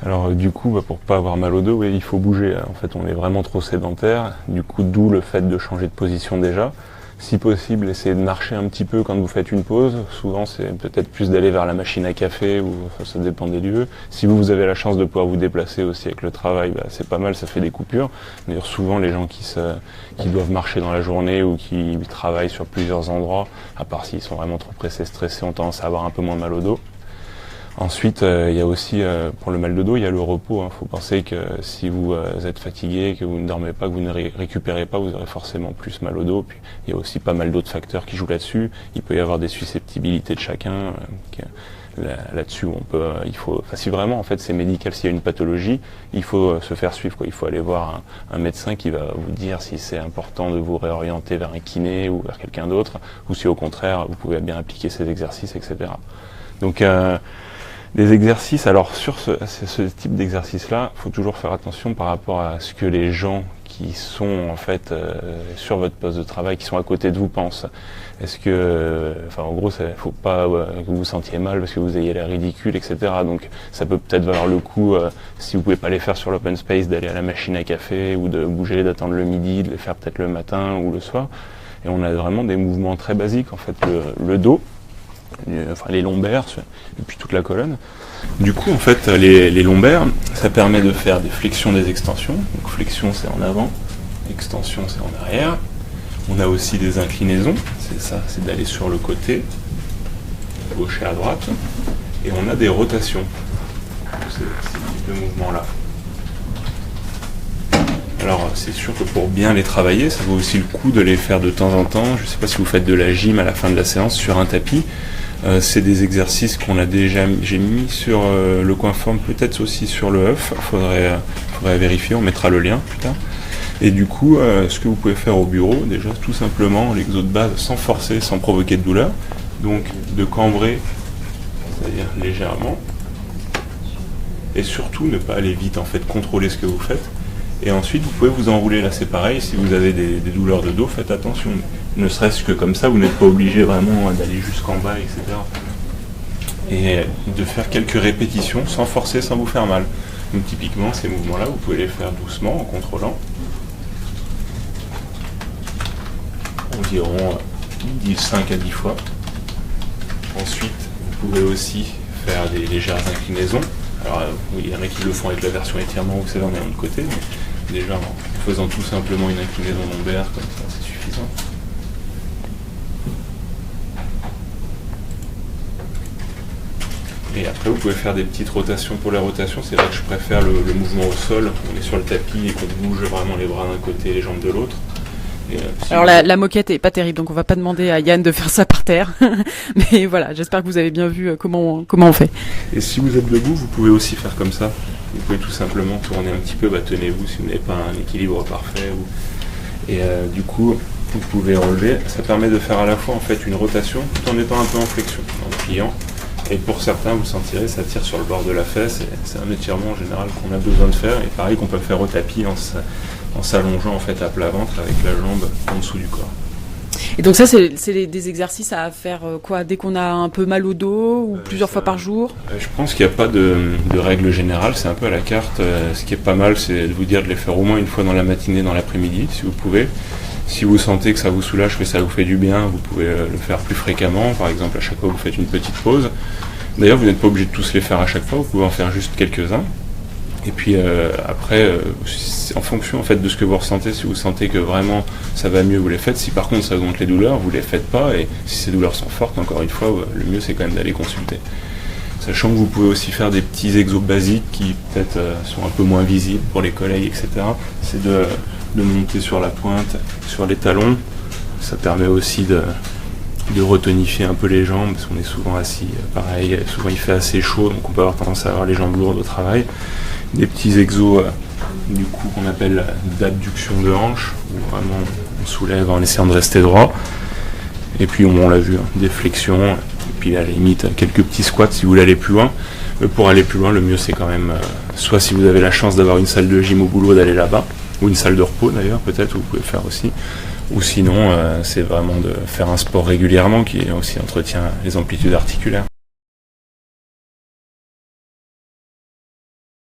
Alors du coup, pour pas avoir mal au dos, oui, il faut bouger. En fait, on est vraiment trop sédentaire. Du coup, d'où le fait de changer de position déjà. Si possible, essayez de marcher un petit peu quand vous faites une pause. Souvent, c'est peut-être plus d'aller vers la machine à café, ou enfin, ça dépend des lieux. Si vous avez la chance de pouvoir vous déplacer aussi avec le travail, c'est pas mal, ça fait des coupures. D'ailleurs, souvent, les gens qui doivent marcher dans la journée ou qui travaillent sur plusieurs endroits, à part s'ils sont vraiment trop pressés, stressés, ont tendance à avoir un peu moins mal au dos. Ensuite, il y a aussi, pour le mal de dos, il y a le repos. Il faut penser que si vous êtes fatigué, que vous ne dormez pas, que vous ne récupérez pas, vous aurez forcément plus mal au dos. Puis, il y a aussi pas mal d'autres facteurs qui jouent là-dessus. Il peut y avoir des susceptibilités de chacun. Là-dessus, si vraiment en fait c'est médical, s'il y a une pathologie, il faut se faire suivre. Il faut aller voir un médecin qui va vous dire si c'est important de vous réorienter vers un kiné ou vers quelqu'un d'autre, ou si au contraire vous pouvez bien appliquer ces exercices, etc. Donc des exercices, alors sur ce type d'exercice-là, il faut toujours faire attention par rapport à ce que les gens qui sont en fait sur votre poste de travail, qui sont à côté de vous pensent. Est-ce que, en gros, il ne faut pas que vous vous sentiez mal parce que vous ayez l'air ridicule, etc. Donc ça peut peut-être valoir le coup, si vous pouvez pas les faire sur l'open space, d'aller à la machine à café ou de bouger, d'attendre le midi, de les faire peut-être le matin ou le soir. Et on a vraiment des mouvements très basiques, en fait, le dos, les lombaires, et puis toute la colonne. Du coup, en fait, les lombaires, ça permet de faire des flexions, des extensions. Donc flexion, c'est en avant, extension, c'est en arrière. On a aussi des inclinaisons, c'est ça, c'est d'aller sur le côté, à gauche et à droite. Et on a des rotations, ces types de mouvements-là. Alors, c'est sûr que pour bien les travailler, ça vaut aussi le coup de les faire de temps en temps. Je ne sais pas si vous faites de la gym à la fin de la séance sur un tapis. C'est des exercices j'ai mis sur le Coinform, peut-être aussi sur le œuf. Faudrait vérifier, on mettra le lien plus tard. Et du coup, ce que vous pouvez faire au bureau, déjà tout simplement l'exo de base sans forcer, sans provoquer de douleur. Donc de cambrer, c'est-à-dire légèrement. Et surtout ne pas aller vite, en fait, contrôler ce que vous faites. Et ensuite, vous pouvez vous enrouler. Là, c'est pareil, si vous avez des douleurs de dos, faites attention. Ne serait-ce que comme ça, vous n'êtes pas obligé vraiment d'aller jusqu'en bas, etc. Et de faire quelques répétitions sans forcer, sans vous faire mal. Donc typiquement, ces mouvements-là, vous pouvez les faire doucement, en contrôlant. Environ 5 à 10 fois. Ensuite, vous pouvez aussi faire des légères inclinaisons. Alors, il y en a qui le font avec la version étirement, vous savez, on est de l'autre côté. Mais déjà, en faisant tout simplement une inclinaison lombaire, comme ça, c'est suffisant. Et après, vous pouvez faire des petites rotations. Pour les rotations, c'est là que je préfère le mouvement au sol. On est sur le tapis et qu'on bouge vraiment les bras d'un côté et les jambes de l'autre. Alors la moquette est pas terrible, donc on va pas demander à Yann de faire ça par terre. Mais voilà, j'espère que vous avez bien vu comment on fait. Et si vous êtes debout, vous pouvez aussi faire comme ça. Vous pouvez tout simplement tourner un petit peu, tenez-vous si vous n'avez pas un équilibre parfait. Et du coup, vous pouvez relever. Ça permet de faire à la fois en fait une rotation tout en étant un peu en flexion, en pliant. Et pour certains, vous sentirez, ça tire sur le bord de la fesse. Et c'est un étirement en général qu'on a besoin de faire. Et pareil qu'on peut faire au tapis en s'allongeant en fait à plat ventre avec la jambe en dessous du corps. Et donc ça, c'est des exercices à faire dès qu'on a un peu mal au dos ou plusieurs fois par jour? Je pense qu'il n'y a pas de règle générale, c'est un peu à la carte. Ce qui est pas mal, c'est de vous dire de les faire au moins une fois dans la matinée, dans l'après-midi, si vous pouvez. Si vous sentez que ça vous soulage, que ça vous fait du bien, vous pouvez le faire plus fréquemment. Par exemple, à chaque fois, vous faites une petite pause. D'ailleurs, vous n'êtes pas obligé de tous les faire à chaque fois, vous pouvez en faire juste quelques-uns. Et puis après, en fonction en fait, de ce que vous ressentez, si vous sentez que vraiment ça va mieux, vous les faites. Si par contre ça augmente les douleurs, vous les faites pas. Et si ces douleurs sont fortes, encore une fois, le mieux c'est quand même d'aller consulter. Sachant que vous pouvez aussi faire des petits exos basiques qui peut-être sont un peu moins visibles pour les collègues, etc. C'est de monter sur la pointe, sur les talons. Ça permet aussi de retonifier un peu les jambes, parce qu'on est souvent assis, pareil, souvent il fait assez chaud, donc on peut avoir tendance à avoir les jambes lourdes au travail. Des petits exos du coup qu'on appelle d'abduction de hanche, où vraiment on soulève en essayant de rester droit. Et puis on l'a vu, des flexions, et puis à la limite quelques petits squats si vous voulez aller plus loin. Mais pour aller plus loin, le mieux c'est quand même, soit si vous avez la chance d'avoir une salle de gym au boulot, d'aller là-bas, ou une salle de repos d'ailleurs peut-être, vous pouvez faire aussi. Ou sinon, c'est vraiment de faire un sport régulièrement qui aussi entretient les amplitudes articulaires.